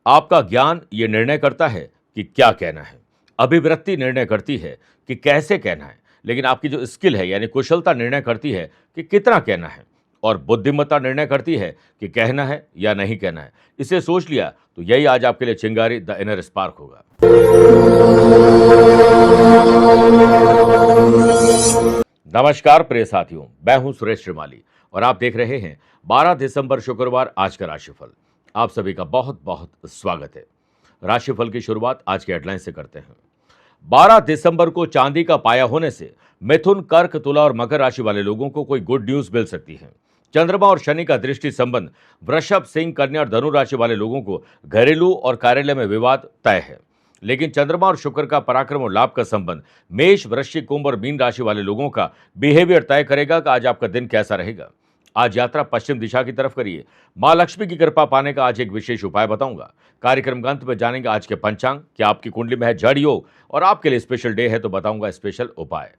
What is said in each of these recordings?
आपका ज्ञान ये निर्णय करता है कि क्या कहना है। अभिव्यक्ति निर्णय करती है कि कैसे कहना है। लेकिन आपकी जो स्किल है यानी कुशलता निर्णय करती है कि कितना कहना है। और बुद्धिमत्ता निर्णय करती है कि कहना है या नहीं कहना है। इसे सोच लिया तो यही आज आपके लिए चिंगारी द इनर स्पार्क होगा। नमस्कार प्रिय साथियों, मैं हूं सुरेश श्रीमाली और आप देख रहे हैं 12 दिसंबर शुक्रवार आज का राशिफल। आप सभी का बहुत बहुत स्वागत है। राशिफल की शुरुआत आज के हेडलाइन से करते हैं। 12 दिसंबर को चांदी का पाया होने से मिथुन, कर्क, तुला और मकर राशि वाले लोगों को कोई गुड न्यूज मिल सकती है। चंद्रमा और शनि का दृष्टि संबंध वृषभ, सिंह, कन्या और धनु राशि वाले लोगों को घरेलू और कार्यालय में विवाद तय है। लेकिन चंद्रमा और शुक्र का पराक्रम और लाभ का संबंध मेष, वृश्चिक, कुंभ और मीन राशि वाले लोगों का बिहेवियर तय करेगा कि आज आपका दिन कैसा रहेगा। आज यात्रा पश्चिम दिशा की तरफ करिए। मां लक्ष्मी की कृपा पाने का आज एक विशेष उपाय बताऊंगा। कार्यक्रम के अंत में जानेंगे आज के पंचांग, क्या आपकी कुंडली में है जड़ योग और आपके लिए स्पेशल डे है तो बताऊंगा स्पेशल उपाय।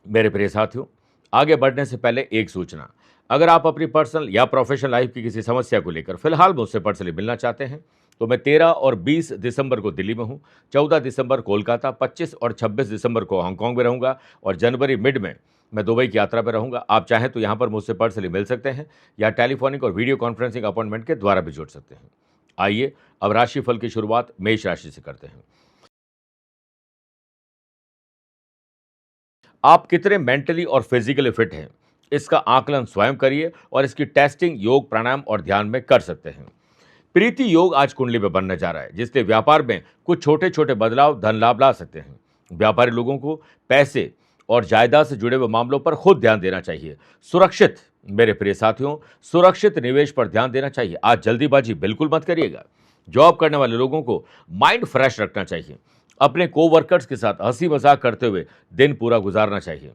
मेरे प्रिय साथियों, आगे बढ़ने से पहले एक सूचना। अगर आप अपनी पर्सनल या प्रोफेशनल लाइफ की किसी समस्या को लेकर फिलहाल मुझसे पर्सनली मिलना चाहते हैं तो मैं 13 और 20 दिसंबर को दिल्ली में हूं, 14 दिसंबर कोलकाता, 25 और 26 दिसंबर को हांगकांग में रहूंगा और जनवरी मिड में मैं दुबई की यात्रा पर रहूंगा। आप चाहें तो यहां पर मुझसे पर्सनली मिल सकते हैं या टेलीफोनिक और वीडियो कॉन्फ्रेंसिंग अपॉइंटमेंट के द्वारा भी जुड़ सकते हैं। आइए अब राशिफल की शुरुआत मेष राशि से करते हैं। आप कितने मेंटली और फिजिकली फिट हैं, इसका आकलन स्वयं करिए और इसकी टेस्टिंग योग, प्राणायाम और ध्यान में कर सकते हैं। प्रीति योग आज कुंडली में बनने जा रहा है, जिससे व्यापार में कुछ छोटे छोटे बदलाव धन लाभ ला सकते हैं। व्यापारी लोगों को पैसे और जायदाद से जुड़े हुए मामलों पर खुद ध्यान देना चाहिए। सुरक्षित, मेरे प्रिय साथियों, सुरक्षित निवेश पर ध्यान देना चाहिए। आज जल्दीबाजी बिल्कुल मत करिएगा। जॉब करने वाले लोगों को माइंड फ्रेश रखना चाहिए। अपने कोवर्कर्स के साथ हंसी मजाक करते हुए दिन पूरा गुजारना चाहिए।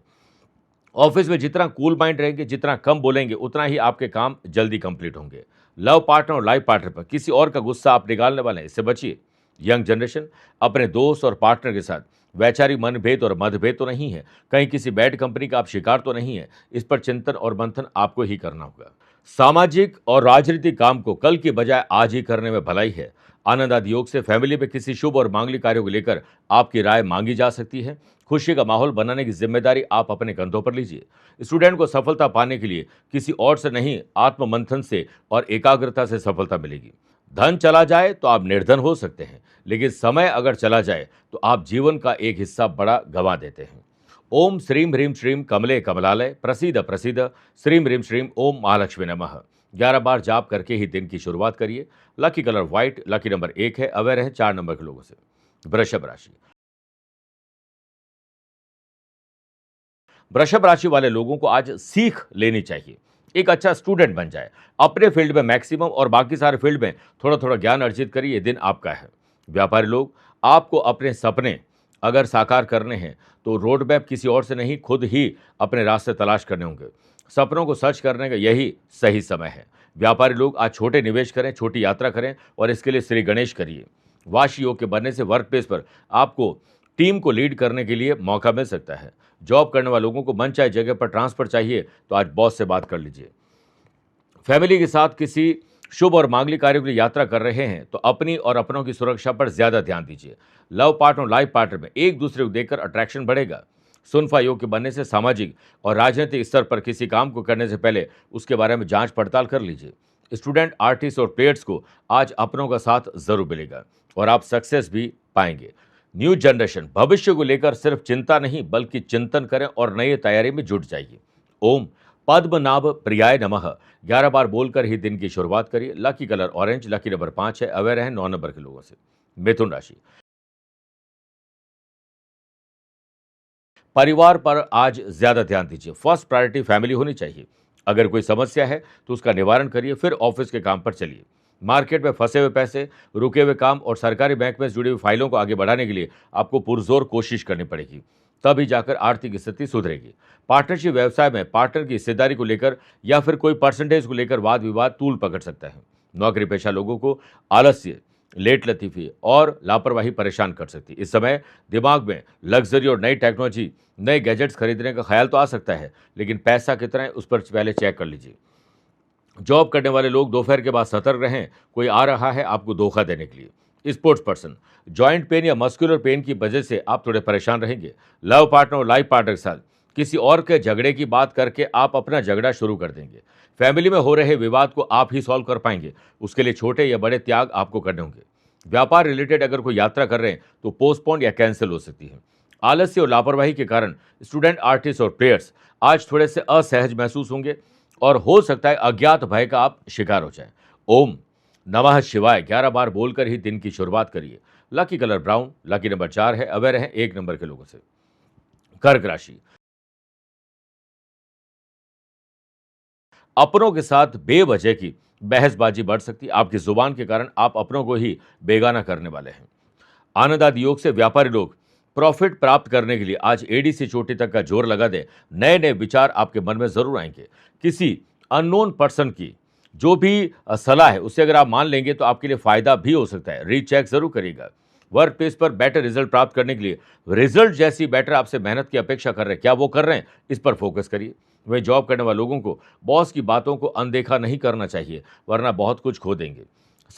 ऑफिस में जितना कूल माइंड रहेंगे, जितना कम बोलेंगे, उतना ही आपके काम जल्दी कंप्लीट होंगे। लव पार्टनर और लाइफ पार्टनर पर किसी और का गुस्सा आप निकालने वाले हैं, इससे बचिए। यंग जनरेशन अपने दोस्त और पार्टनर के साथ वैचारिक मनभेद और मतभेद तो नहीं है, कहीं किसी बैड कंपनी का आप शिकार तो नहीं है, इस पर चिंतन और मंथन आपको ही करना होगा। सामाजिक और राजनीतिक काम को कल की बजाय आज ही करने में भलाई है। आनंद आदि योग से फैमिली में किसी शुभ और मांगलिक कार्यों को लेकर आपकी राय मांगी जा सकती है। खुशी का माहौल बनाने की जिम्मेदारी आप अपने कंधों पर लीजिए। स्टूडेंट को सफलता पाने के लिए किसी और से नहीं, आत्म मंथन से और एकाग्रता से सफलता मिलेगी। धन चला जाए तो आप निर्धन हो सकते हैं, लेकिन समय अगर चला जाए तो आप जीवन का एक हिस्सा बड़ा गंवा देते हैं। ओम श्रीम ह्रीम श्रीम कमले कमलालय प्रसीद प्रसीद श्रीम ह्रीम श्रीम ओम महालक्ष्मी नमः 11 बार जाप करके ही दिन की शुरुआत करिए। Lucky colour white, lucky number 1 है, अवेयर है 4 नंबर के लोगों से। वृषभ राशि। वृषभ राशि वाले लोगों को आज सीख लेनी चाहिए। एक अच्छा स्टूडेंट बन जाए, अपने फील्ड में मैक्सिमम और बाकी सारे फील्ड में थोड़ा थोड़ा ज्ञान अर्जित करिए। ये दिन आपका है। व्यापारी लोग, आपको अपने सपने अगर साकार करने हैं तो रोड मैप किसी और से नहीं, खुद ही अपने रास्ते तलाश करने होंगे। सपनों को सच करने का यही सही समय है। व्यापारी लोग आज छोटे निवेश करें, छोटी यात्रा करें और इसके लिए श्री गणेश करिए। वाशी योग के बनने से वर्क प्लेस पर आपको टीम को लीड करने के लिए मौका मिल सकता है। जॉब करने वाले लोगों को मन चाहे जगह पर ट्रांसफर चाहिए तो आज बॉस से बात कर लीजिए। फैमिली के साथ किसी शुभ और मांगलिक कार्यों के लिए यात्रा कर रहे हैं तो अपनी और अपनों की सुरक्षा पर ज्यादा ध्यान दीजिए। लव पार्टनर और लाइफ पार्टनर में एक दूसरे को देखकर अट्रैक्शन बढ़ेगा। सुनफा योग के बनने से सामाजिक और राजनीतिक स्तर पर किसी काम को करने से पहले उसके बारे में जांच पड़ताल कर लीजिए। स्टूडेंट, आर्टिस्ट और प्लेयर्स को आज अपनों का साथ जरूर मिलेगा और आप सक्सेस भी पाएंगे। न्यू जनरेशन भविष्य को लेकर सिर्फ चिंता नहीं बल्कि चिंतन करें और नई तैयारी में जुट जाइए। ओम पद्मनाभ प्रियाय नमः 11 बार बोलकर ही दिन की शुरुआत करिए। Lucky colour orange, lucky number 5 है, अवेयर है 9 नंबर के लोगों से। मिथुन राशि। परिवार पर आज ज्यादा ध्यान दीजिए। फर्स्ट प्रायोरिटी फैमिली होनी चाहिए। अगर कोई समस्या है तो उसका निवारण करिए, फिर ऑफिस के काम पर चलिए। मार्केट में फंसे हुए पैसे, रुके हुए काम और सरकारी बैंक में जुड़ी हुई फाइलों को आगे बढ़ाने के लिए आपको पुरजोर कोशिश करनी पड़ेगी, तभी जाकर आर्थिक स्थिति सुधरेगी। पार्टनरशिप व्यवसाय में पार्टनर की हिस्सेदारी को लेकर या फिर कोई परसेंटेज को लेकर वाद विवाद तूल पकड़ सकता है। नौकरी पेशा लोगों को आलस्य, लेट लतीफ़ी और लापरवाही परेशान कर सकती है। इस समय दिमाग में लग्जरी और नई टेक्नोलॉजी, नए गैजेट्स खरीदने का ख्याल तो आ सकता है, लेकिन पैसा कितना है उस पर पहले चेक कर लीजिए। जॉब करने वाले लोग दोपहर के बाद सतर्क रहें, कोई आ रहा है आपको धोखा देने के लिए। स्पोर्ट्स पर्सन, जॉइंट पेन या मस्कुलर पेन की वजह से आप थोड़े परेशान रहेंगे। लव पार्टनर और लाइफ पार्टनर के साथ किसी और के झगड़े की बात करके आप अपना झगड़ा शुरू कर देंगे। फैमिली में हो रहे विवाद को आप ही सॉल्व कर पाएंगे, उसके लिए छोटे या बड़े त्याग आपको करने होंगे। व्यापार रिलेटेड अगर कोई यात्रा कर रहे हैं तो पोस्टपोन या कैंसिल हो सकती है। आलस्य और लापरवाही के कारण स्टूडेंट, आर्टिस्ट और प्लेयर्स आज थोड़े से असहज महसूस होंगे और हो सकता है अज्ञात भय का आप शिकार हो जाएं। ओम नमः शिवाय 11 बार बोलकर ही दिन की शुरुआत करिए। Lucky colour brown, lucky number 4 है, अवेयर हैं 1 नंबर के लोगों से। कर्क राशि, अपनों के साथ बेवजह की बहसबाजी बढ़ सकती है। आपकी जुबान के कारण आप अपनों को ही बेगाना करने वाले हैं। आनंद आदि योग से व्यापारी लोग प्रॉफिट प्राप्त करने के लिए आज एड़ी से चोटी तक का जोर लगा दें। नए नए विचार आपके मन में जरूर आएंगे। किसी अननोन पर्सन की जो भी सलाह है उसे अगर आप मान लेंगे तो आपके लिए फायदा भी हो सकता है। रीचेक जरूर करिएगा। वर्क प्लेस पर बेटर रिजल्ट प्राप्त करने के लिए रिजल्ट जैसी बेटर आपसे मेहनत की अपेक्षा कर रहे हैं, क्या वो कर रहे हैं, इस पर फोकस करिए। वहीं जॉब करने वाले लोगों को बॉस की बातों को अनदेखा नहीं करना चाहिए, वरना बहुत कुछ खो देंगे।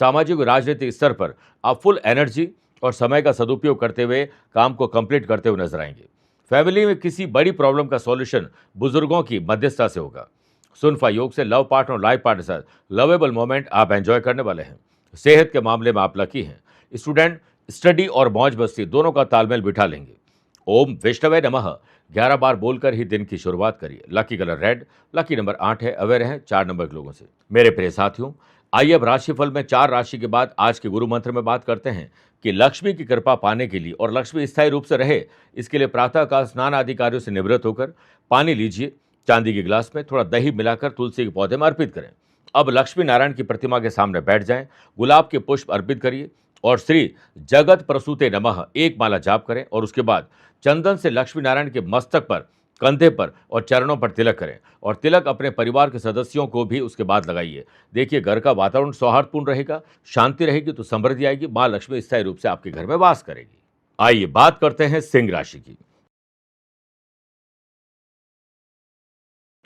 सामाजिक और राजनीतिक स्तर पर आप फुल एनर्जी और समय का सदुपयोग करते हुए काम को कंप्लीट करते हुए नजर आएंगे। फैमिली में किसी बड़ी प्रॉब्लम का सॉल्यूशन बुजुर्गों की मध्यस्थता से होगा। सुनफा योग से लव पार्टनर और लाइफ पार्टनर के साथ लवेबल मोमेंट आप एंजॉय करने वाले हैं। सेहत के मामले में आप लकी हैं। स्टूडेंट स्टडी और मौज मस्ती दोनों का तालमेल बिठा लेंगे। ओम विष्णवे नमः 11 बार बोलकर ही दिन की शुरुआत करिए। Lucky colour red, lucky number 8 है, अवेयर हैं 4 नंबर के लोगों से। मेरे प्रिय साथियों, आइए अब राशिफल में 4 राशि के बाद आज के गुरु मंत्र में बात करते हैं कि लक्ष्मी की कृपा पाने के लिए और लक्ष्मी स्थायी रूप से रहे, इसके लिए प्रातःकाल स्नान आदि कार्यों से निवृत्त होकर पानी लीजिए। चांदी के गिलास में थोड़ा दही मिलाकर तुलसी के पौधे में अर्पित करें। अब लक्ष्मी नारायण की प्रतिमा के सामने बैठ जाएं, गुलाब के पुष्प अर्पित करिए और श्री जगत प्रसूते नमः एक माला जाप करें और उसके बाद चंदन से लक्ष्मी नारायण के मस्तक पर, कंधे पर और चरणों पर तिलक करें और तिलक अपने परिवार के सदस्यों को भी उसके बाद लगाइए। देखिए घर का वातावरण सौहार्दपूर्ण रहेगा, शांति रहेगी तो समृद्धि आएगी, मां लक्ष्मी स्थायी रूप से आपके घर में वास करेगी। आइए बात करते हैं सिंह राशि की।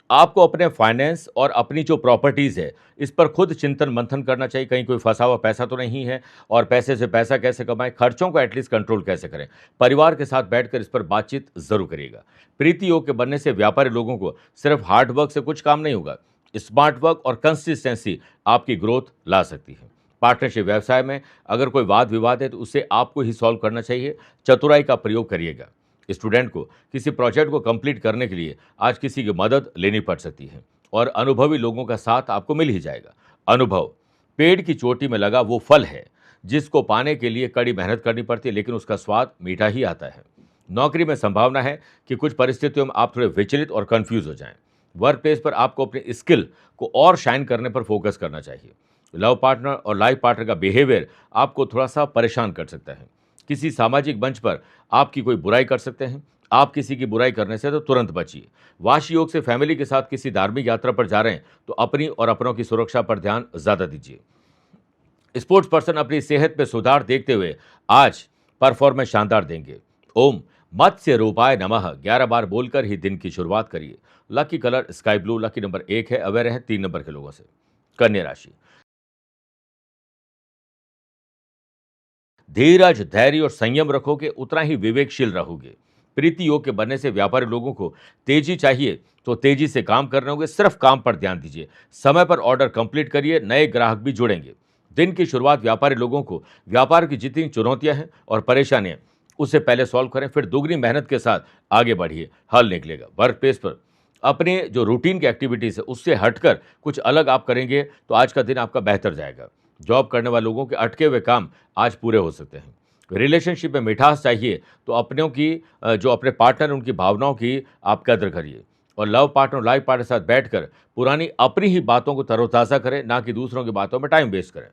आपको अपने फाइनेंस और अपनी जो प्रॉपर्टीज है इस पर खुद चिंतन मंथन करना चाहिए। कहीं कोई फंसा हुआ पैसा तो नहीं है और पैसे से पैसा कैसे कमाएं, खर्चों को एटलीस्ट कंट्रोल कैसे करें। परिवार के साथ बैठकर इस पर बातचीत जरूर करिएगा। प्रीति योग के बनने से व्यापारी लोगों को सिर्फ हार्ड वर्क से कुछ काम नहीं होगा, स्मार्ट वर्क और कंसिस्टेंसी आपकी ग्रोथ ला सकती है। पार्टनरशिप व्यवसाय में अगर कोई वाद विवाद है तो उसे आपको ही सॉल्व करना चाहिए। चतुराई का प्रयोग करिएगा। स्टूडेंट को किसी प्रोजेक्ट को कंप्लीट करने के लिए आज किसी की मदद लेनी पड़ सकती है और अनुभवी लोगों का साथ आपको मिल ही जाएगा। अनुभव पेड़ की चोटी में लगा वो फल है जिसको पाने के लिए कड़ी मेहनत करनी पड़ती है, लेकिन उसका स्वाद मीठा ही आता है। नौकरी में संभावना है कि कुछ परिस्थितियों में आप थोड़े विचलित और कंफ्यूज हो जाएं। वर्क प्लेस पर आपको अपने स्किल को और शाइन करने पर फोकस करना चाहिए। लव पार्टनर और लाइफ पार्टनर का बिहेवियर आपको थोड़ा सा परेशान कर सकता है। किसी सामाजिक मंच पर आपकी कोई बुराई कर सकते हैं। आप किसी की बुराई करने से तो तुरंत बचिए। वाश योग से फैमिली के साथ किसी धार्मिक यात्रा पर जा रहे हैं तो अपनी और अपनों की सुरक्षा पर ध्यान ज्यादा दीजिए। स्पोर्ट्स पर्सन अपनी सेहत में सुधार देखते हुए आज परफॉर्मेंस शानदार देंगे। ओम मत्स्य रूपाय नमः 11 बार बोलकर ही दिन की शुरुआत करिए। Lucky colour sky blue, lucky number 1 है, अवेयर है 3 नंबर के लोगों से। कन्या राशि, धीरज, धैर्य और संयम रखोगे उतना ही विवेकशील रहोगे। प्रीति योग के बनने से व्यापारी लोगों को तेजी चाहिए तो तेजी से काम करने होंगे, सिर्फ काम पर ध्यान दीजिए। समय पर ऑर्डर कंप्लीट करिए, नए ग्राहक भी जुड़ेंगे। दिन की शुरुआत व्यापारी लोगों को व्यापार की जितनी चुनौतियां हैं और परेशानियां उससे पहले सॉल्व करें, फिर दोगुनी मेहनत के साथ आगे बढ़िए, हल निकलेगा। वर्क प्लेस पर अपने जो रूटीन की एक्टिविटीज है उससे हटकर कुछ अलग आप करेंगे तो आज का दिन आपका बेहतर जाएगा। जॉब करने वाले लोगों के अटके हुए काम आज पूरे हो सकते हैं। रिलेशनशिप में मिठास चाहिए तो अपनों की जो अपने पार्टनर उनकी भावनाओं की आप कदर करिए और लव पार्टनर लाइफ पार्टनर के साथ बैठकर पुरानी अपनी ही बातों को तरोताज़ा करें, ना कि दूसरों की बातों में टाइम वेस्ट करें।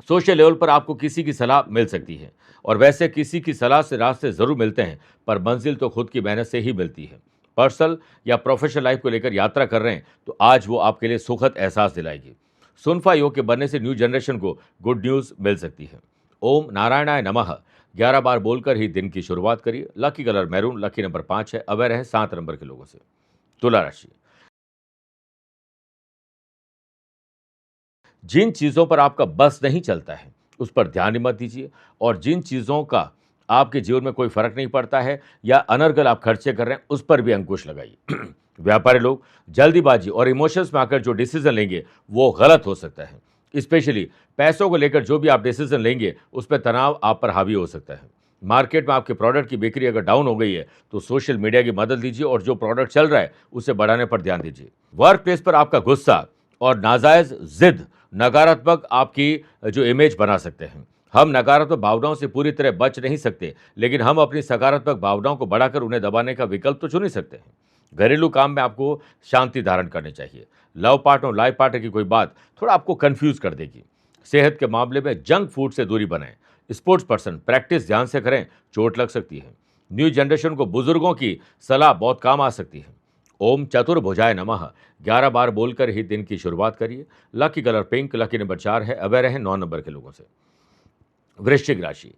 सोशल लेवल पर आपको किसी की सलाह मिल सकती है और वैसे किसी की सलाह से रास्ते जरूर मिलते हैं, पर मंजिल तो खुद की मेहनत से ही मिलती है। पर्सनल या प्रोफेशनल लाइफ को लेकर यात्रा कर रहे हैं तो आज वो आपके लिए सुखद एहसास दिलाएगी। सुनफा योग के बनने से न्यू जनरेशन को गुड न्यूज मिल सकती है। ओम नारायणाय नमः 11 बार बोलकर ही दिन की शुरुआत करिए। Lucky colour maroon, lucky number 5 है, अवेयर है 7 नंबर के लोगों से। तुला राशि, जिन चीज़ों पर आपका बस नहीं चलता है, उस पर ध्यान ही मत दीजिए और जिन चीज़ों का आपके जीवन में कोई फ़र्क नहीं पड़ता है या अनर्गल आप खर्चे कर रहे हैं, उस पर भी अंकुश लगाइए। व्यापारी लोग जल्दीबाजी और इमोशंस में आकर जो डिसीज़न लेंगे, वो गलत हो सकता है। स्पेशली पैसों को लेकर जो भी आप डिसीज़न लेंगे, उस पे तनाव आप पर हावी हो सकता है। मार्केट में आपके प्रोडक्ट की बिक्री अगर डाउन हो गई है, तो सोशल मीडिया की मदद लीजिए और जो प्रोडक्ट चल रहा है, उसे बढ़ाने पर ध्यान दीजिए। वर्क प्लेस पर आपका गुस्सा और नाजायज़ ज़िद नकारात्मक आपकी जो इमेज बना सकते हैं। हम नकारात्मक भावनाओं से पूरी तरह बच नहीं सकते, लेकिन हम अपनी सकारात्मक भावनाओं को बढ़ाकर उन्हें दबाने का विकल्प तो चुन ही सकते हैं। घरेलू काम में आपको शांति धारण करनी चाहिए। लव पार्टनर और लाइफ पार्टनर की कोई बात थोड़ा आपको कंफ्यूज कर देगी। सेहत के मामले में जंक फूड से दूरी बनाएं। स्पोर्ट्स पर्सन प्रैक्टिस ध्यान से करें, चोट लग सकती है। न्यू जनरेशन को बुजुर्गों की सलाह बहुत काम आ सकती है। ओम चतुर्भुजाय नमः 11 बार बोलकर ही दिन की शुरुआत करिए। Lucky colour pink, lucky number 4 है। अवेयर रहें 9 नंबर के लोगों से। वृश्चिक राशि,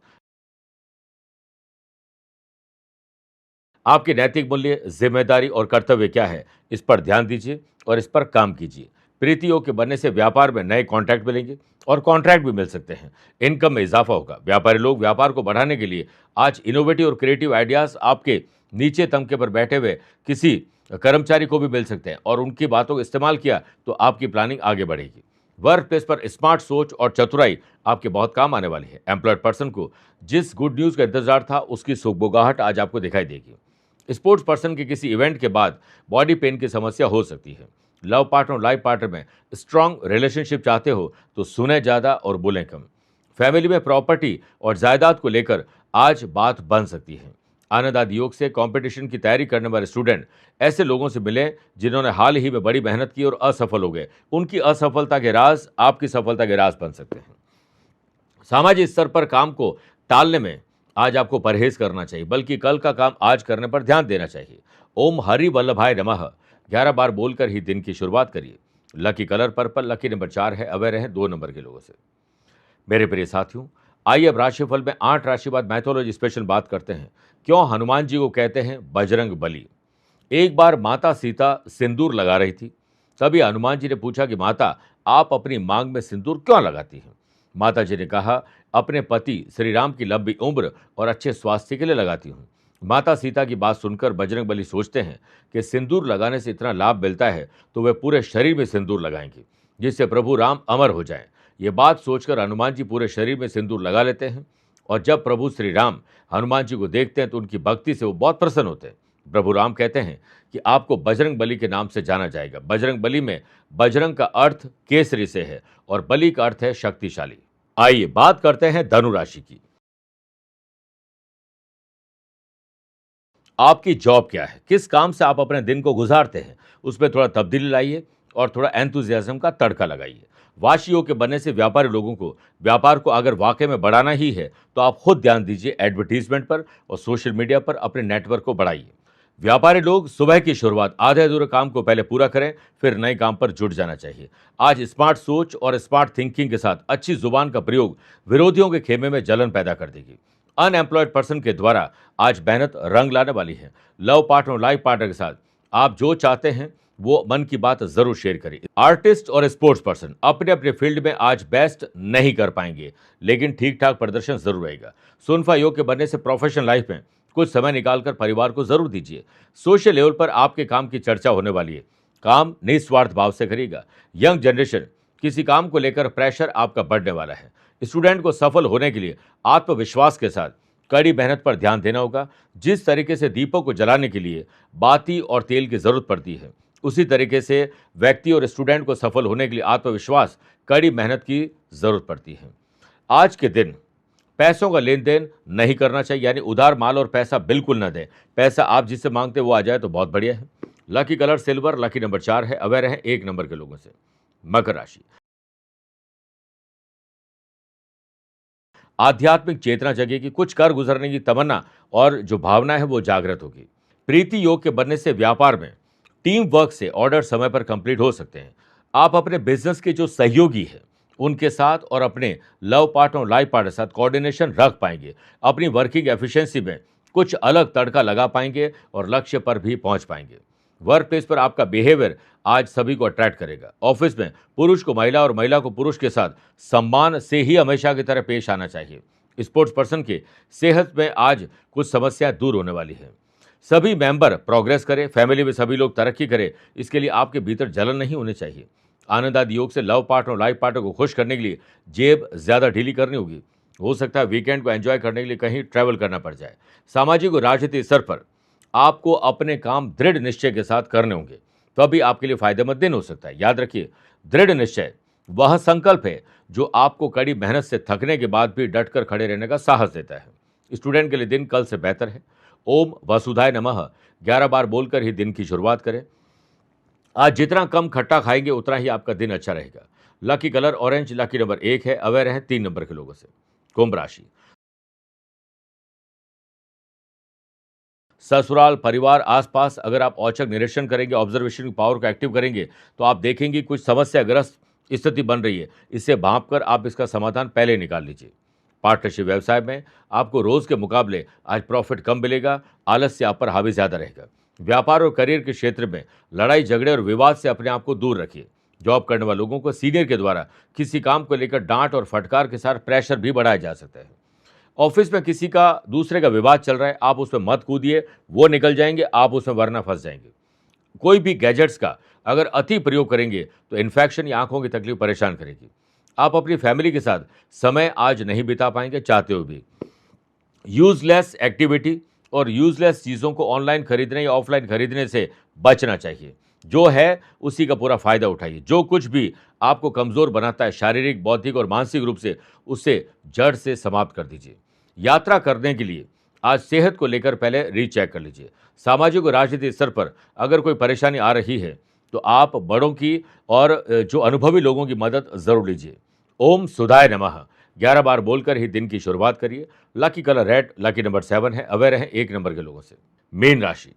आपके नैतिक मूल्य, जिम्मेदारी और कर्तव्य क्या है, इस पर ध्यान दीजिए और इस पर काम कीजिए। प्रीति योग के बनने से व्यापार में नए कॉन्ट्रैक्ट मिलेंगे और कॉन्ट्रैक्ट भी मिल सकते हैं। इनकम में इजाफा होगा। व्यापारी लोग व्यापार को बढ़ाने के लिए आज इनोवेटिव और क्रिएटिव आइडियाज आपके नीचे तमके पर बैठे हुए किसी कर्मचारी को भी मिल सकते हैं और उनकी बातों का इस्तेमाल किया तो आपकी प्लानिंग आगे बढ़ेगी। वर्क प्लेस पर स्मार्ट सोच और चतुराई आपके बहुत काम आने वाली है। एम्प्लॉयड पर्सन को जिस गुड न्यूज़ का इंतजार था, उसकी सुगबुगाहट आज आपको दिखाई देगी। स्पोर्ट्स पर्सन के किसी इवेंट के बाद बॉडी पेन की समस्या हो सकती है। लव पार्टनर और लाइफ पार्टनर में स्ट्रांग रिलेशनशिप चाहते हो तो सुने ज़्यादा और बोलें कम। फैमिली में प्रॉपर्टी और जायदाद को लेकर आज बात बन सकती है। आनंद आदि योग से कंपटीशन की तैयारी करने वाले स्टूडेंट ऐसे लोगों से मिले जिन्होंने हाल ही में बड़ी मेहनत की और असफल हो गए। उनकी असफलता के राज आपकी सफलता के राज बन सकते हैं। सामाजिक स्तर पर काम को टालने में आज आपको परहेज करना चाहिए, बल्कि कल का काम आज करने पर ध्यान देना चाहिए। ओम हरि वल्लभाय नमः 11 बार बोलकर ही दिन की शुरुआत करिए। Lucky colour purple, lucky number 4 है। अवेयर रहें 2 नंबर के लोगों से। मेरे प्रिय साथियों, आइए अब राशिफल में 8 राशि बाद मैथोलॉजी स्पेशल बात करते हैं। क्यों हनुमान जी को कहते हैं बजरंग बली। एक बार माता सीता सिंदूर लगा रही थी। तभी हनुमान जी ने पूछा कि माता, आप अपनी मांग में सिंदूर क्यों लगाती हैं? माता जी ने कहा, अपने पति श्री राम की लंबी उम्र और अच्छे स्वास्थ्य के लिए लगाती हूँ। माता सीता की बात सुनकर बजरंग बली सोचते हैं कि सिंदूर लगाने से इतना लाभ मिलता है तो वे पूरे शरीर में सिंदूर लगाएंगे, जिससे प्रभु राम अमर हो जाएं। ये बात सोचकर हनुमान जी पूरे शरीर में सिंदूर लगा लेते हैं और जब प्रभु श्री राम हनुमान जी को देखते हैं तो उनकी भक्ति से वो बहुत प्रसन्न होते हैं। प्रभु राम कहते हैं कि आपको बजरंग बली के नाम से जाना जाएगा। बजरंग बली में बजरंग का अर्थ केसरी से है और बली का अर्थ है शक्तिशाली। आइए बात करते हैं धनु राशि की। आपकी जॉब क्या है, किस काम से आप अपने दिन को गुजारते हैं, उसमें थोड़ा तब्दीली लाइए और थोड़ा एंथुजियाज्म का तड़का लगाइए। वाशी योग के बनने से व्यापारी लोगों को व्यापार को अगर वाकई में बढ़ाना ही है तो आप खुद ध्यान दीजिए एडवर्टीजमेंट पर और सोशल मीडिया पर अपने नेटवर्क को बढ़ाइए। व्यापारी लोग सुबह की शुरुआत आधे अधूरे काम को पहले पूरा करें, फिर नए काम पर जुट जाना चाहिए। आज स्मार्ट सोच और स्मार्ट थिंकिंग के साथ अच्छी जुबान का प्रयोग विरोधियों के खेमे में जलन पैदा कर देगी। अनएम्प्लॉयड पर्सन के द्वारा आज मेहनत रंग लाने वाली है। लव पार्टनर और लाइफ पार्टनर के साथ आप जो चाहते हैं वो मन की बात जरूर शेयर करें। आर्टिस्ट और स्पोर्ट्स पर्सन अपने अपने फील्ड में आज बेस्ट नहीं कर पाएंगे, लेकिन ठीक ठाक प्रदर्शन जरूर रहेगा। सुनफा योग के बनने से प्रोफेशनल लाइफ में कुछ समय निकालकर परिवार को जरूर दीजिए। सोशल लेवल पर आपके काम की चर्चा होने वाली है। काम निस्वार्थ भाव से करिएगा। यंग जनरेशन किसी काम को लेकर प्रेशर आपका बढ़ने वाला है। स्टूडेंट को सफल होने के लिए आत्मविश्वास के साथ कड़ी मेहनत पर ध्यान देना होगा। जिस तरीके से दीपक को जलाने के लिए बाती और तेल की जरूरत पड़ती है, उसी तरीके से व्यक्ति और स्टूडेंट को सफल होने के लिए आत्मविश्वास, कड़ी मेहनत की जरूरत पड़ती है। आज के दिन पैसों का लेन देन नहीं करना चाहिए, यानी उधार माल और पैसा बिल्कुल न दें। पैसा आप जिससे मांगते वो आ जाए तो बहुत बढ़िया है। Lucky colour silver, lucky number 4 है। अवेयर है 1 नंबर के लोगों से। मकर राशि, आध्यात्मिक चेतना जगेगी, कुछ कर गुजरने की तमन्ना और जो भावना है वो जागृत होगी। प्रीति योग के बनने से व्यापार में टीम वर्क से ऑर्डर समय पर कंप्लीट हो सकते हैं। आप अपने बिजनेस के जो सहयोगी हैं उनके साथ और अपने लव पार्टनर और लाइफ पार्टनर के साथ कोऑर्डिनेशन रख पाएंगे। अपनी वर्किंग एफिशिएंसी में कुछ अलग तड़का लगा पाएंगे और लक्ष्य पर भी पहुंच पाएंगे। वर्क प्लेस पर आपका बिहेवियर आज सभी को अट्रैक्ट करेगा। ऑफिस में पुरुष को महिला और महिला को पुरुष के साथ सम्मान से ही हमेशा की तरह पेश आना चाहिए। स्पोर्ट्स पर्सन की सेहत में आज कुछ समस्याएं दूर होने वाली है। सभी मेंबर प्रोग्रेस करें, फैमिली में सभी लोग तरक्की करें, इसके लिए आपके भीतर जलन नहीं होनी चाहिए। आनंद आदि योग से लव पार्टनर और लाइफ पार्टनर को खुश करने के लिए जेब ज़्यादा ढीली करनी होगी। हो सकता है वीकेंड को एंजॉय करने के लिए कहीं ट्रैवल करना पड़ जाए। सामाजिक और राजनीतिक स्तर पर आपको अपने काम दृढ़ निश्चय के साथ करने होंगे, तभी आपके लिए फायदेमंद दिन हो सकता है। याद रखिए, दृढ़ निश्चय वह संकल्प है जो आपको कड़ी मेहनत से थकने के बाद भी डटकर खड़े रहने का साहस देता है। स्टूडेंट के लिए दिन कल से बेहतर है। ओम वसुधाय नमः 11 बार बोलकर ही दिन की शुरुआत करें। आज जितना कम खट्टा खाएंगे उतना ही आपका दिन अच्छा रहेगा। Lucky colour orange, lucky number 1 है। अवेयर हैं 3 नंबर के लोगों से। कुंभ राशि, ससुराल, परिवार, आसपास अगर आप औचक निरीक्षण करेंगे, ऑब्जर्वेशन की पावर को एक्टिव करेंगे, तो आप देखेंगे कुछ समस्याग्रस्त स्थिति बन रही है। इससे भांप कर आप इसका समाधान पहले निकाल लीजिए। पार्टनरशिप व्यवसाय में आपको रोज के मुकाबले आज प्रॉफिट कम मिलेगा। आलस्य आप पर हावी ज्यादा रहेगा। व्यापार और करियर के क्षेत्र में लड़ाई झगड़े और विवाद से अपने आप को दूर रखिए। जॉब करने वाले लोगों को सीनियर के द्वारा किसी काम को लेकर डांट और फटकार के साथ प्रेशर भी बढ़ाया जा सकता है। ऑफिस में किसी का दूसरे का विवाद चल रहा है, आप उसमें मत कूदिए, वो निकल जाएंगे, आप उसमें वरना फंस जाएंगे। कोई भी गैजेट्स का अगर अति प्रयोग करेंगे तो इन्फेक्शन या आंखों की तकलीफ परेशान करेगी। आप अपनी फैमिली के साथ समय आज नहीं बिता पाएंगे चाहते हुए भी। यूजलेस एक्टिविटी और यूजलेस चीज़ों को ऑनलाइन खरीदने या ऑफलाइन खरीदने से बचना चाहिए। जो है उसी का पूरा फायदा उठाइए। जो कुछ भी आपको कमज़ोर बनाता है शारीरिक, बौद्धिक और मानसिक रूप से, उसे जड़ से समाप्त कर दीजिए। यात्रा करने के लिए आज सेहत को लेकर पहले रीचेक कर लीजिए। सामाजिक और राजनीतिक स्तर पर अगर कोई परेशानी आ रही है तो आप बड़ों की और जो अनुभवी लोगों की मदद जरूर लीजिए। ओम सुधाय नमः 11 बार बोलकर ही दिन की शुरुआत करिए। Lucky colour red, lucky number 7 है। अवेयर हैं 1 नंबर के लोगों से। मीन राशि,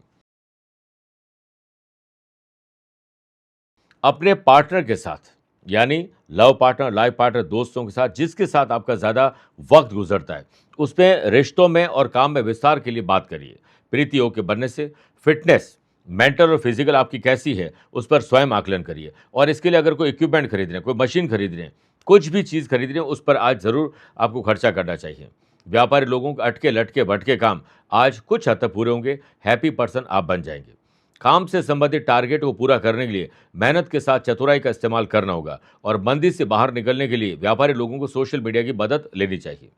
अपने पार्टनर के साथ यानी लव पार्टनर, लाइफ पार्टनर, दोस्तों के साथ जिसके साथ आपका ज़्यादा वक्त गुजरता है, उसमें रिश्तों में और काम में विस्तार के लिए बात करिए। प्रीति योग के बनने से फिटनेस, मेंटल और फिजिकल आपकी कैसी है उस पर स्वयं आकलन करिए। और इसके लिए अगर कोई इक्विपमेंट खरीद रहे हैं, कोई मशीन खरीद रहे हैं, कुछ भी चीज़ खरीद रहे हैं, उस पर आज ज़रूर आपको खर्चा करना चाहिए। व्यापारी लोगों के अटके लटके भटके काम आज कुछ हद तक पूरे होंगे। हैप्पी पर्सन आप बन जाएंगे। काम से संबंधित टारगेट को पूरा करने के लिए मेहनत के साथ चतुराई का इस्तेमाल करना होगा। और मंदी से बाहर निकलने के लिए व्यापारी लोगों को सोशल मीडिया की मदद लेनी चाहिए।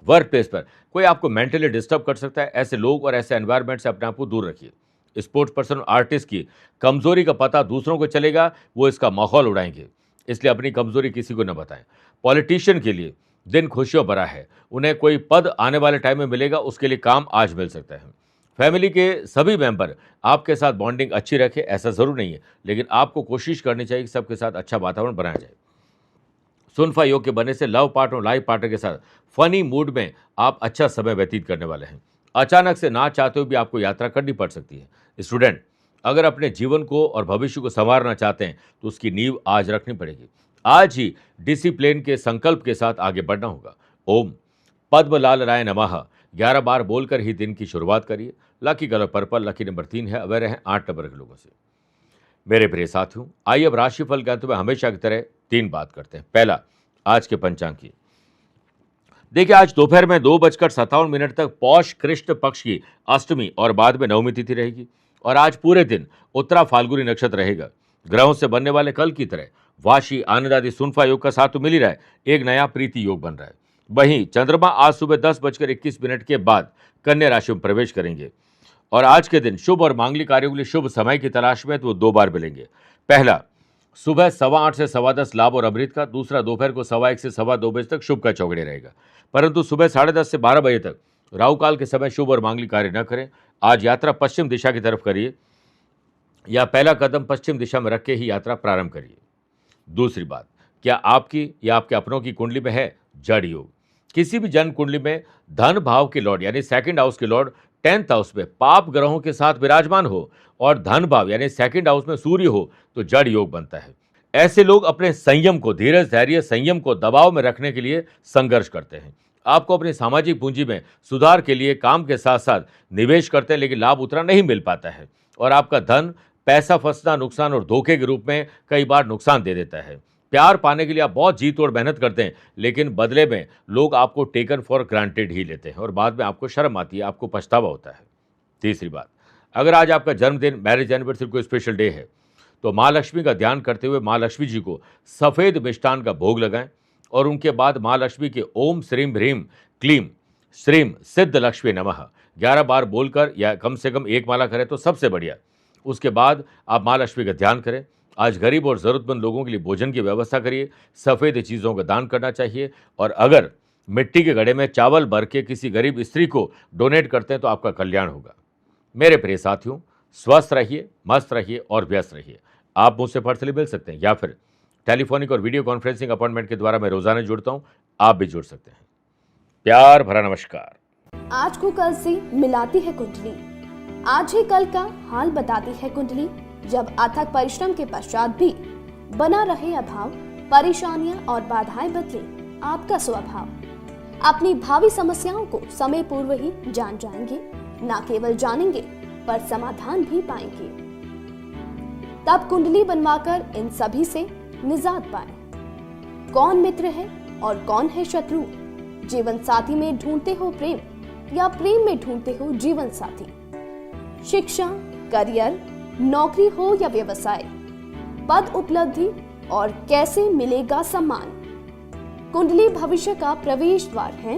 वर्क प्लेस पर कोई आपको मेंटली डिस्टर्ब कर सकता है, ऐसे लोग और ऐसे एनवायरनमेंट से अपने आप को दूर रखिए। स्पोर्ट्स पर्सन और आर्टिस्ट की कमजोरी का पता दूसरों को चलेगा, वो इसका माहौल उड़ाएंगे, इसलिए अपनी कमजोरी किसी को न बताएं। पॉलिटिशियन के लिए दिन खुशियों भरा है, उन्हें कोई पद आने वाले टाइम में मिलेगा, उसके लिए काम आज मिल सकता है। फैमिली के सभी मेंबर आपके साथ बॉन्डिंग अच्छी रखे, ऐसा जरूर नहीं है, लेकिन आपको कोशिश करनी चाहिए कि सबके साथ अच्छा वातावरण बनाया जाए। सुनफा योग के बनने से लव पार्टनर और लाइफ पार्टनर के साथ फनी मूड में आप अच्छा समय व्यतीत करने वाले हैं। अचानक से ना चाहते हुए भी आपको यात्रा करनी पड़ सकती है। स्टूडेंट अगर अपने जीवन को और भविष्य को संवारना चाहते हैं तो उसकी नींव आज रखनी पड़ेगी। आज ही डिसिप्लिन के संकल्प के साथ आगे बढ़ना होगा। ओम पद्मलाल राय नमः 11 बार बोलकर ही दिन की शुरुआत करिए। Lucky colour purple, lucky number 3 है। अवेयर हैं 8 नंबर के लोगों से। मेरे प्रिय साथियों, आइए अब राशिफल के अंत में हमेशा की तरह 3 बात करते हैं। पहला, आज के पंचांग की। देखिए, आज दोपहर में 2:57 तक पौष कृष्ण पक्ष की अष्टमी और बाद में नवमी तिथि रहेगी। और आज पूरे दिन उत्तरा फाल्गुनी नक्षत्र रहेगा। ग्रहों से बनने वाले कल की तरह वाशी, आनंद आदि सुनफा योग का साथ तो मिल ही रहा है, एक नया प्रीति योग बन रहा है। वहीं चंद्रमा आज सुबह 10:21 के बाद कन्या राशि में प्रवेश करेंगे। और आज के दिन शुभ और मांगलिक कार्यों के लिए शुभ समय की तलाश में तो वो 2 बार मिलेंगे। पहला, सुबह 8:15 से 10:15 लाभ और अमृत का। दूसरा, दोपहर को 1:15 से 2:15 बजे तक शुभ का चौगड़े रहेगा। परंतु सुबह 10:30 से 12 बजे तक राहु काल के समय शुभ और मांगलिक कार्य न करें। आज यात्रा पश्चिम दिशा की तरफ करिए या पहला कदम पश्चिम दिशा में रख के ही यात्रा प्रारंभ करिए। दूसरी बात, क्या आपकी या आपके अपनों की कुंडली में है जड़ योग? किसी भी जन्म कुंडली में धन भाव के लॉर्ड यानी सेकंड हाउस के लॉर्ड 10th हाउस में पाप ग्रहों के साथ विराजमान हो और धन भाव यानी सेकंड हाउस में सूर्य हो तो जड़ योग बनता है। ऐसे लोग अपने संयम को, धीरज, धैर्य, संयम को दबाव में रखने के लिए संघर्ष करते हैं। आपको अपनी सामाजिक पूंजी में सुधार के लिए काम के साथ साथ निवेश करते हैं, लेकिन लाभ उतना नहीं मिल पाता है और आपका धन पैसा फंसना नुकसान और धोखे के रूप में कई बार नुकसान दे देता है। प्यार पाने के लिए आप बहुत जी तोड़ मेहनत करते हैं, लेकिन बदले में लोग आपको टेकन फॉर ग्रांटेड ही लेते हैं और बाद में आपको शर्म आती है, आपको पछतावा होता है। तीसरी बात, अगर आज आपका जन्मदिन, मैरिज एनिवर्सरी, कोई स्पेशल डे है, तो माँ लक्ष्मी का ध्यान करते हुए माँ लक्ष्मी जी को सफ़ेद मिष्ठान का भोग लगाएं और उनके बाद माँ लक्ष्मी के ओम श्रीम ह्रीम क्लीम श्रीम सिद्ध लक्ष्मी नमः 11 बार बोलकर या कम से कम एक माला करें तो सबसे बढ़िया। उसके बाद आप माँ लक्ष्मी का ध्यान करें। आज गरीब और ज़रूरतमंद लोगों के लिए भोजन की व्यवस्था करिए, सफ़ेद चीज़ों का दान करना चाहिए और अगर मिट्टी के घड़े में चावल भर के किसी गरीब स्त्री को डोनेट करते हैं तो आपका कल्याण होगा। मेरे प्रिय साथियों, स्वस्थ रहिए, मस्त रहिए और व्यस्त रहिए। आप मुझसे पर्सनली मिल सकते हैं या फिर टेलीफोनिक और वीडियो कॉन्फ्रेंसिंग अपॉइंटमेंट के द्वारा मैं रोजाना जुड़ता हूं, आप भी जुड़ सकते हैं। प्यार भरा नमस्कार। आज को कल से मिलाती है कुंडली, आज ही कल का हाल बताती है कुंडली। जब अथक परिश्रम के पश्चात भी बना रहे अभाव, परेशानियां और बाधाएं बदले आपका स्वभाव, अपनी भावी समस्याओं को समय पूर्व ही जान जाएंगे, न केवल जानेंगे पर समाधान भी पाएंगे। तब कुंडली बनवाकर इन सभी से निजात पाए। कौन मित्र है और कौन है शत्रु, जीवन साथी में ढूंढते हो प्रेम या प्रेम में ढूंढते हो जीवन साथी, शिक्षा, करियर, नौकरी हो या व्यवसाय, पद उपलब्धि और कैसे मिलेगा सम्मान। कुंडली भविष्य का प्रवेश द्वार है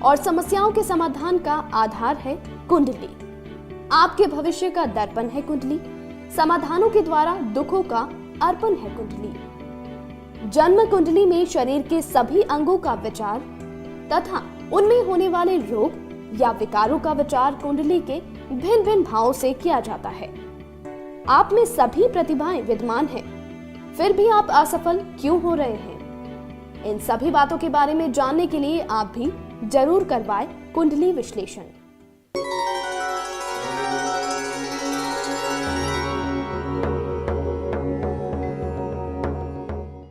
और समस्याओं के समाधान का आधार है कुंडली। आपके भविष्य का दर्पण है कुंडली, समाधानों के द्वारा दुखों का अर्पण है कुंडली। जन्म कुंडली में शरीर के सभी अंगों का विचार तथा उनमें होने वाले रोग या विकारों का विचार कुंडली के भिन्न भिन्न भावों से किया जाता है। आप में सभी प्रतिभाएं विद्यमान हैं, फिर भी आप असफल क्यों हो रहे हैं? इन सभी बातों के बारे में जानने के लिए आप भी जरूर करवाएं कुंडली विश्लेषण।